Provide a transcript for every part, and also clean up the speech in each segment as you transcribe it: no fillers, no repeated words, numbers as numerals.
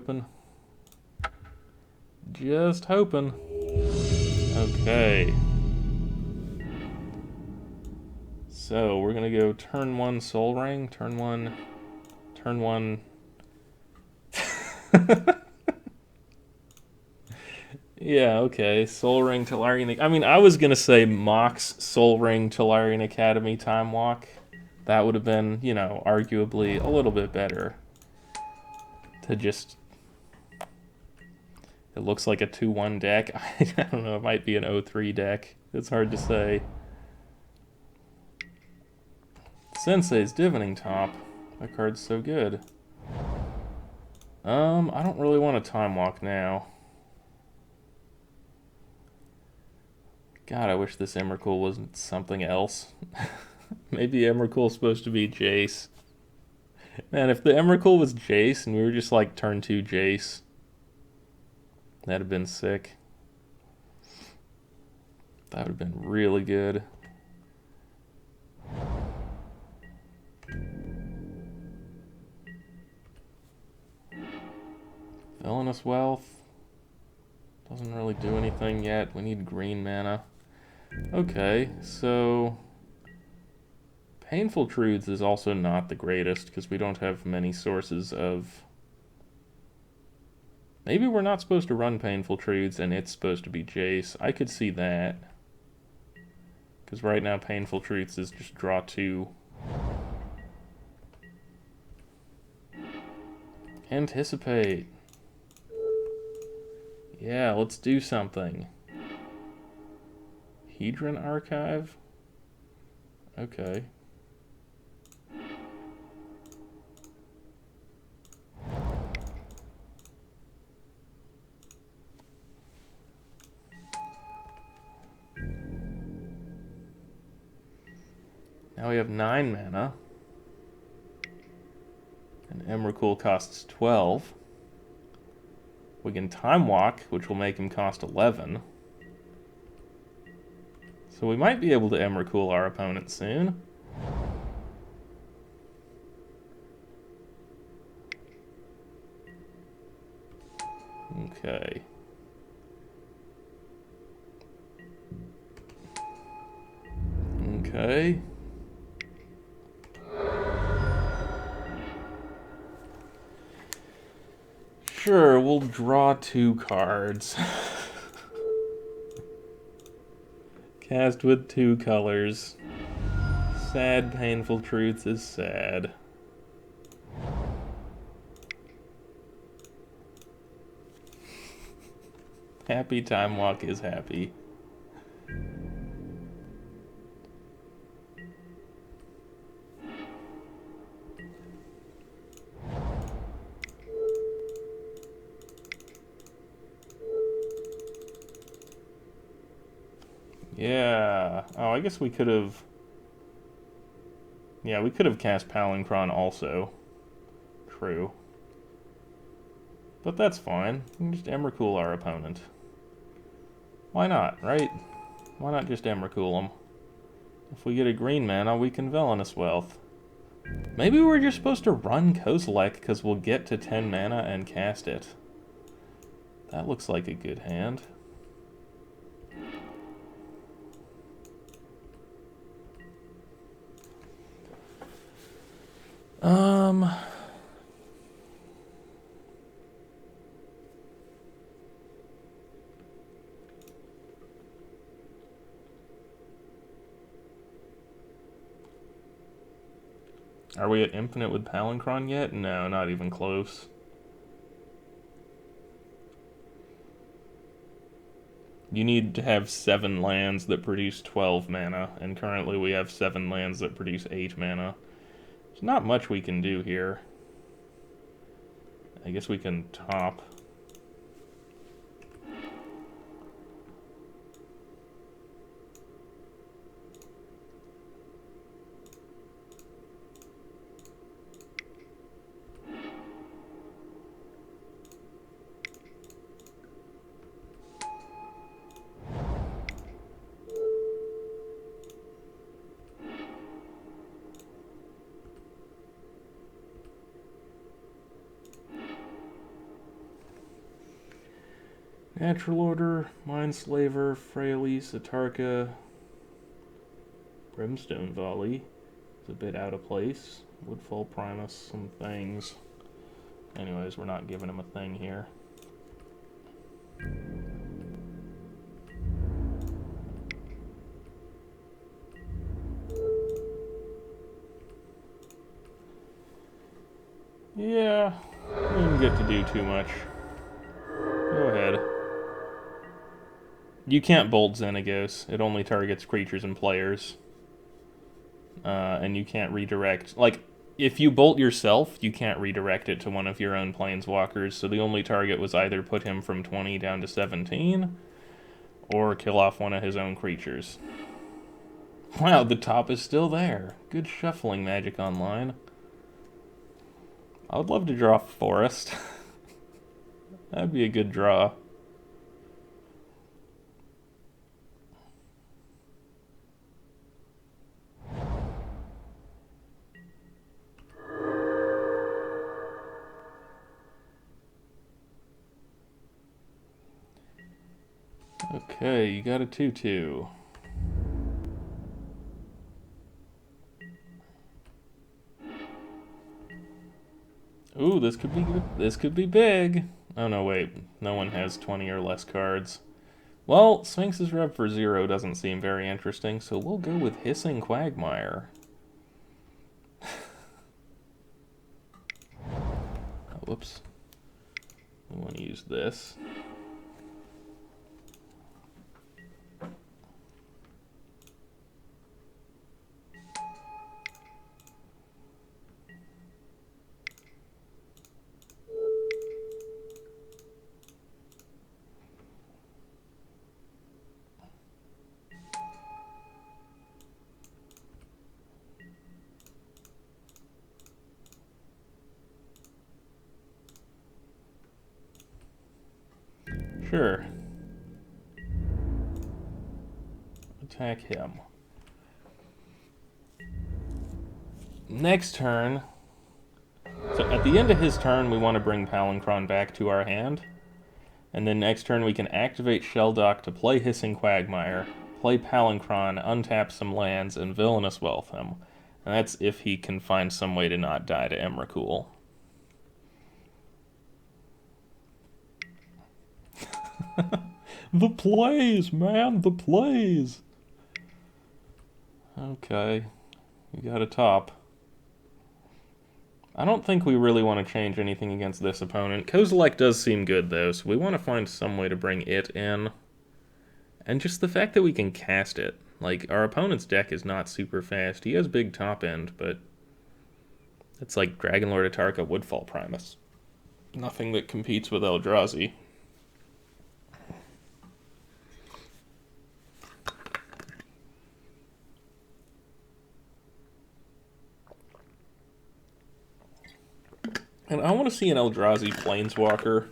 hoping. Just hoping. Okay. So we're gonna go turn 1 Soul Ring, turn 1, turn 1. Yeah, okay. Soul Ring, Tellurian. I mean, I was gonna say Mox, Soul Ring, Tellurian Academy, Time Walk. That would have been, arguably a little bit better. To just. It looks like a 2-1 deck. I don't know, it might be an 0-3 deck. It's hard to say. Sensei's Divining Top. That card's so good. I don't really want a Time Walk now. God, I wish this Emrakul wasn't something else. Maybe Emrakul's supposed to be Jace. Man, if the Emrakul was Jace and we were just like turn 2 Jace, that'd have been sick. That would have been really good. Villainous Wealth doesn't really do anything yet. We need green mana. Okay, so Painful Truths is also not the greatest because we don't have many sources of. Maybe we're not supposed to run Painful Truths and it's supposed to be Jace. I could see that. Because right now Painful Truths is just draw 2. Anticipate. Yeah, let's do something. Hedron Archive? Okay. Now we have 9 mana. And Emrakul costs 12. We can Time Walk, which will make him cost 11. So we might be able to Emrakul our opponent soon. Okay. Okay. Sure, we'll draw 2 cards. Cast with 2 colors. Sad, Painful Truths is sad. Happy Time Walk is happy. Yeah. Oh, I guess we could have. Yeah, we could have cast Palinchron also. True. But that's fine. We can just Emrakul our opponent. Why not, right? Why not just Emrakul him? If we get a green mana, we can Villainous Wealth. Maybe we're just supposed to run Kozilek because we'll get to 10 mana and cast it. That looks like a good hand. Are we at infinite with Palinchron yet? No, not even close. You need to have 7 lands that produce 12 mana, and currently we have 7 lands that produce 8 mana. There's not much we can do here. I guess we can top. Natural Order, Mindslaver, Frailise, Atarka, Brimstone Volley. It's a bit out of place. Woodfall Primus, some things. Anyways, we're not giving him a thing here. Yeah, we didn't get to do too much. Go ahead. You can't bolt Xenagos. It only targets creatures and players. And you can't redirect. Like, if you bolt yourself, you can't redirect it to one of your own planeswalkers, so the only target was either put him from 20 down to 17, or kill off one of his own creatures. Wow, the top is still there. Good shuffling, Magic Online. I would love to draw Forest. That'd be a good draw. Okay, you got a 2/2. Ooh, this could be good. This could be big. Oh no, wait. No one has 20 or less cards. Well, Sphinx's Rev for 0 doesn't seem very interesting, so we'll go with Hissing Quagmire. Oh, whoops. We want to use this. Sure. Attack him. Next turn. So at the end of his turn, we want to bring Palinchron back to our hand. And then next turn, we can activate Shelldock to play Hissing Quagmire, play Palinchron, untap some lands, and Villainous Wealth him. And that's if he can find some way to not die to Emrakul. The plays, man, the plays. Okay, you got a top. I don't think we really want to change anything against this opponent. Kozilek does seem good, though, so we want to find some way to bring it in. And just the fact that we can cast it. Like, our opponent's deck is not super fast. He has big top end, but it's like Dragonlord Atarka, Woodfall Primus. Nothing that competes with Eldrazi. And I want to see an Eldrazi Planeswalker.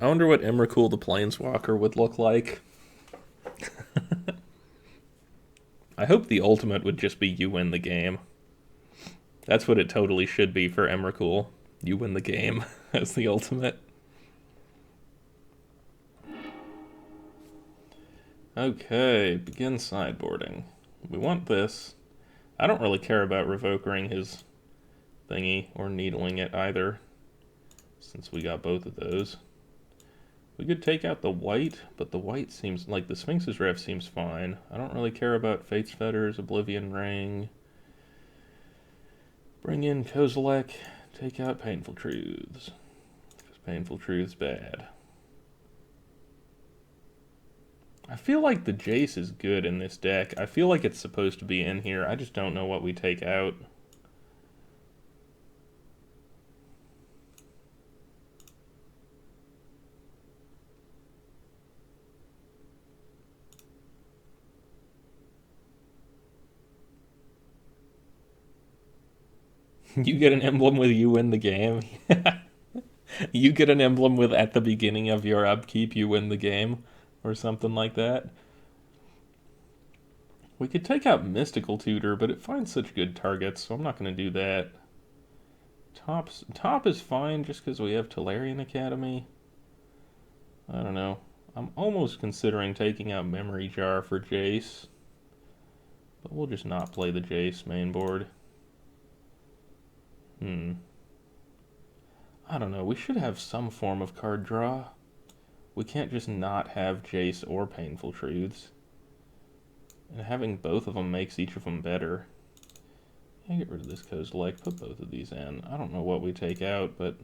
I wonder what Emrakul the Planeswalker would look like. I hope the ultimate would just be you win the game. That's what it totally should be for Emrakul. You win the game as the ultimate. Okay, begin sideboarding. We want this. I don't really care about revokering his thingy or needling it either, since we got both of those. We could take out the white, but the white seems like the Sphinx's Rev seems fine. I don't really care about Fate's Fetters, Oblivion Ring. Bring in Kozilek, take out Painful Truths, because Painful Truth's bad. I feel like the Jace is good in this deck. I feel like it's supposed to be in here. I just don't know what we take out. You get an emblem with you win the game. You get an emblem with at the beginning of your upkeep you win the game. Or something like that. We could take out Mystical Tutor, but it finds such good targets, so I'm not going to do that. Top is fine just because we have Tolarian Academy. I don't know. I'm almost considering taking out Memory Jar for Jace. But we'll just not play the Jace main board. I don't know. We should have some form of card draw. We can't just not have Jace or Painful Truths. And having both of them makes each of them better. I get rid of this Kozilek, put both of these in. I don't know what we take out, but...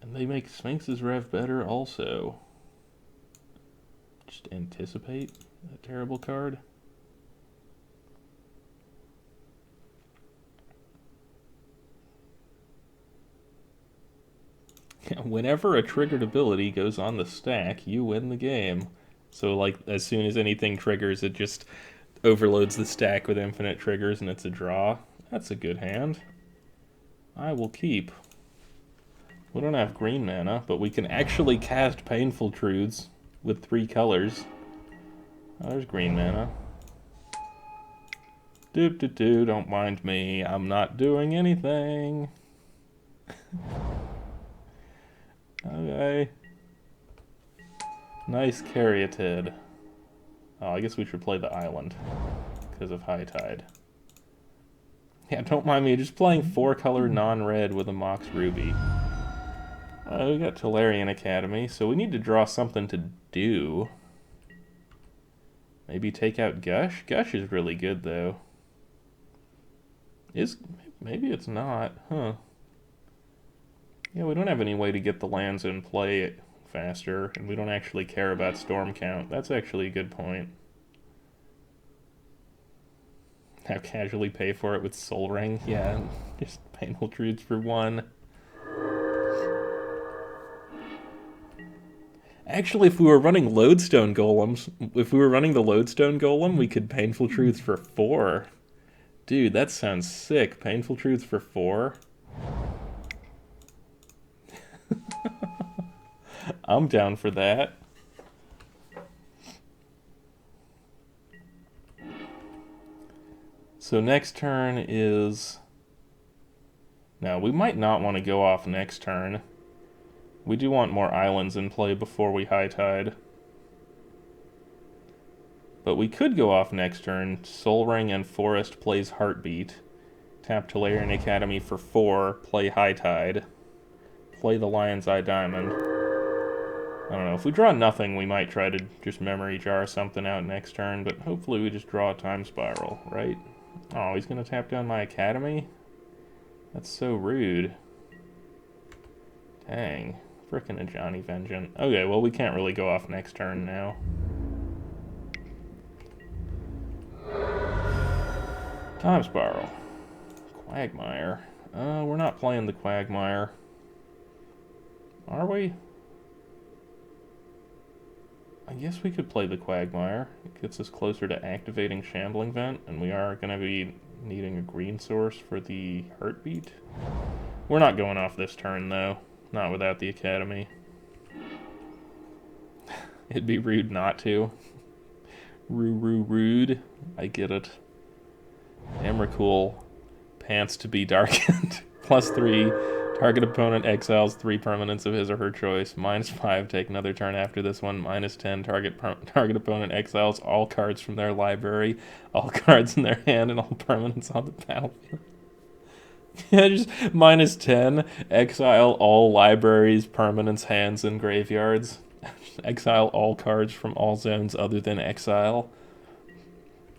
And they make Sphinx's Rev better also. Just anticipate that terrible card. Whenever a triggered ability goes on the stack, you win the game. So, like, as soon as anything triggers, it just overloads the stack with infinite triggers and it's a draw. That's a good hand. I will keep. We don't have green mana, but we can actually cast Painful Truths with 3 colors. Oh, there's green mana. Doop-doo-doo, don't mind me. I'm not doing anything. Okay. Nice Caryatid. Oh, I guess we should play the island because of High Tide. Yeah, don't mind me, just playing 4-color non-red with a Mox Ruby. We got Tolarian Academy, so we need to draw something to do. Maybe take out Gush? Gush is really good, though. Maybe it's not, huh? Yeah, we don't have any way to get the lands in play faster, and we don't actually care about storm count. That's actually a good point. Now casually pay for it with Sol Ring? Yeah, just Painful Truths for 1. Actually, if we were running Lodestone Golems, if we were running the Lodestone Golem, we could Painful Truths for 4. Dude, that sounds sick. Painful Truths for 4. I'm down for that. So next turn is... Now, we might not want to go off next turn. We do want more islands in play before we High Tide. But we could go off next turn. Sol Ring and Forest plays Heartbeat. Tap Tolarian Academy for 4, play High Tide. Play the Lion's Eye Diamond. I don't know, if we draw nothing, we might try to just Memory Jar something out next turn, but hopefully we just draw a Time Spiral, right? Oh, he's gonna tap down my Academy? That's so rude. Dang. Frickin' Ajani Vengeant. Okay, well we can't really go off next turn now. Time Spiral. Quagmire. We're not playing the Quagmire. Are we? I guess we could play the Quagmire. It gets us closer to activating Shambling Vent, and we are going to be needing a green source for the Heartbeat. We're not going off this turn, though. Not without the Academy. It'd be rude not to. Rude. I get it. Emrakul. Pants to be darkened. +3. Target opponent exiles 3 permanents of his or her choice. -5, take another turn after this one. -10, target opponent exiles all cards from their library, all cards in their hand, and all permanents on the battlefield. Yeah, just -10, exile all libraries, permanents, hands, and graveyards. Exile all cards from all zones other than exile.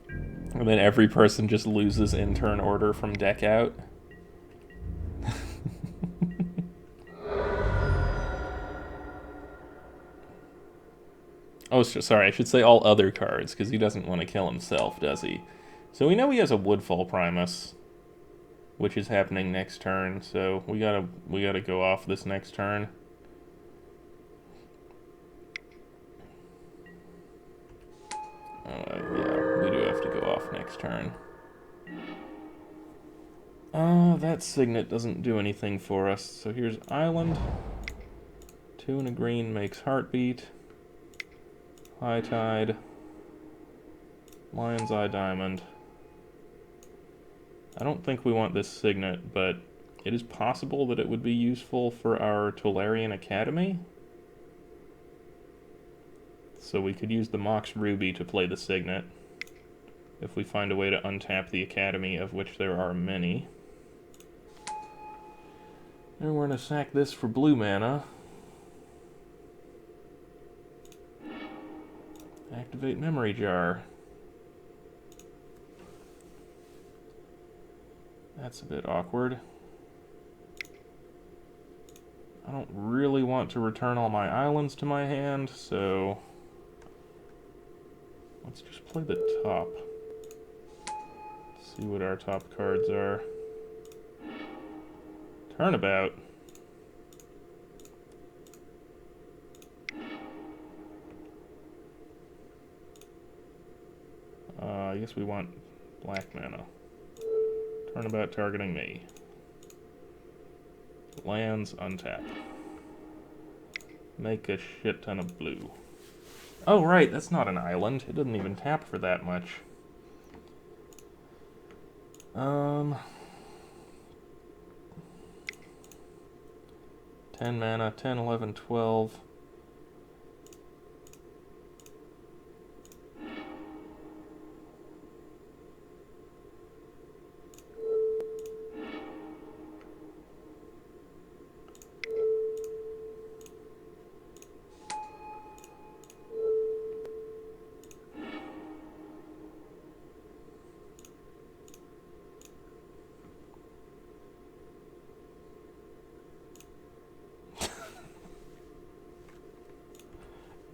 And then every person just loses in turn order from deck out. Oh, sorry, I should say all other cards, because he doesn't want to kill himself, does he? So we know he has a Woodfall Primus, which is happening next turn, so we gotta go off this next turn. Yeah, we do have to go off next turn. That Signet doesn't do anything for us, so here's Island. 2 and a green makes Heartbeat. High Tide. Lion's Eye Diamond. I don't think we want this signet, but it is possible that it would be useful for our Tolarian Academy. So we could use the Mox Ruby to play the signet, if we find a way to untap the Academy, of which there are many. And we're going to sack this for blue mana. Activate Memory Jar. That's a bit awkward. I don't really want to return all my islands to my hand, so let's just play the top. See what our top cards are. Turnabout. I guess we want black mana. Turnabout targeting me. Lands untap. Make a shit ton of blue. Oh right, that's not an island. It doesn't even tap for that much. 10 mana, 10, 11, 12.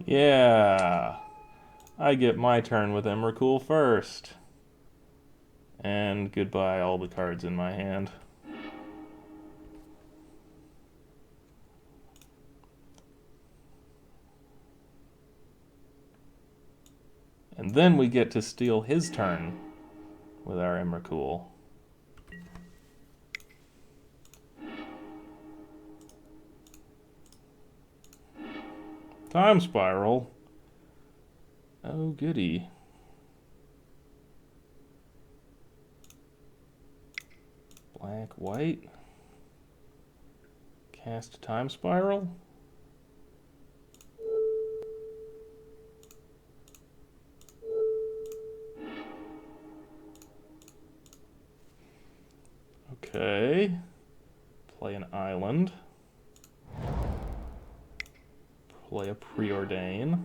Yeah, I get my turn with Emrakul first. And goodbye all the cards in my hand. And then we get to steal his turn with our Emrakul. Time Spiral. Oh, goody. Black, white. Cast Time Spiral. Okay. Play an island. Play a Preordain.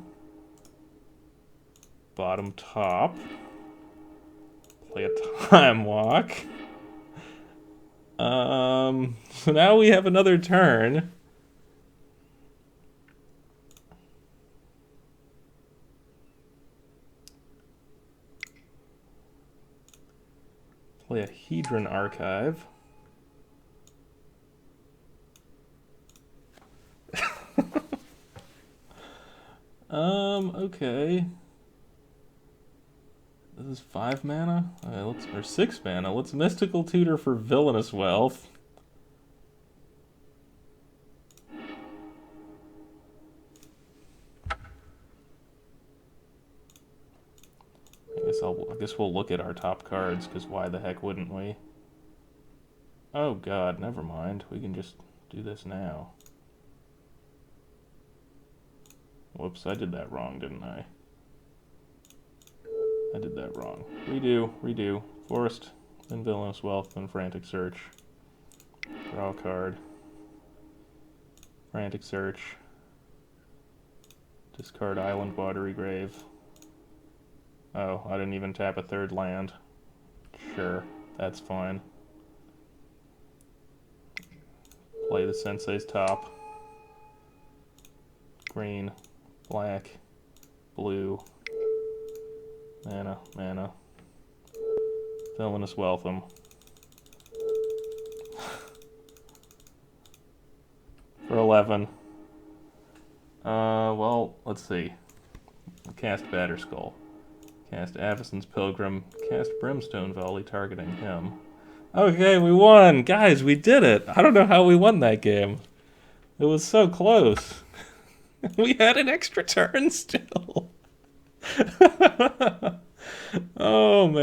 Bottom top. Play a Time Walk. So now we have another turn. Play a Hedron Archive. Okay. This is 5 mana? Or 6 mana. Let's Mystical Tutor for Villainous Wealth. I guess we'll look at our top cards, because why the heck wouldn't we? Oh god, never mind. We can just do this now. Whoops, I did that wrong, didn't I? I did that wrong. Redo. Forest, then Villainous Wealth, then Frantic Search. Draw a card. Frantic Search. Discard Island, Watery Grave. Oh, I didn't even tap a third land. Sure, that's fine. Play the Sensei's top. Green, black, blue. Mana. Villainous Welcome. For 11. Well, let's see. Cast Batterskull. Cast Avacyn's Pilgrim. Cast Brimstone Volley, targeting him. Okay, we won! Guys, we did it! I don't know how we won that game. It was so close. We had an extra turn still. Oh, man.